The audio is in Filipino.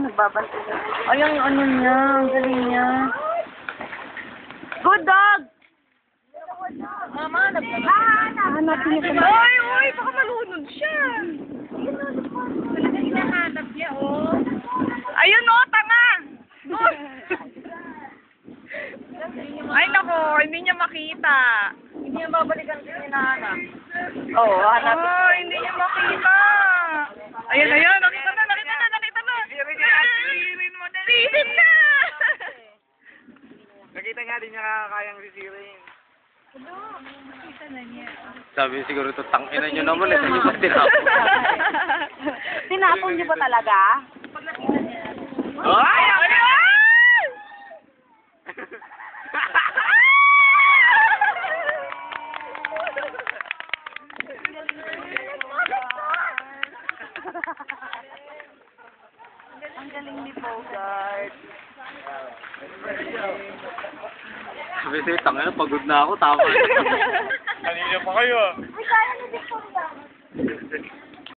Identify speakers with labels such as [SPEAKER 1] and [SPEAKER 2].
[SPEAKER 1] nagbabantay. Ay, ang ano niya, ang galing niya. Good dog! Mama, hanapin niya pa. Ay, uy, baka malunod siya. Talagang hinahanap niya, oh. Ayun, oh, tanga! Ay, nako, hindi niya makita. Hindi niya babalikan din hinahanap. Oo, hanapin. Oh, hindi niya makita. Ayun, ayun, nakita na. Sisirin mo na. Sisid na!
[SPEAKER 2] Nakita nga din niya kayang sisirin.
[SPEAKER 1] Nakita na niya.
[SPEAKER 3] Sabi siguro ito, tangina nyo naman, sa inyo ba tinapon?
[SPEAKER 1] Tinapon niyo ba talaga? Pag nakita niya.
[SPEAKER 3] Ay!
[SPEAKER 1] Ang galing ni Bogart.
[SPEAKER 3] Sabi sa'yo, tangina, pagod na ako, tama.
[SPEAKER 2] Kanina pa kayo ah.
[SPEAKER 1] Ay, kaya na din Bogart.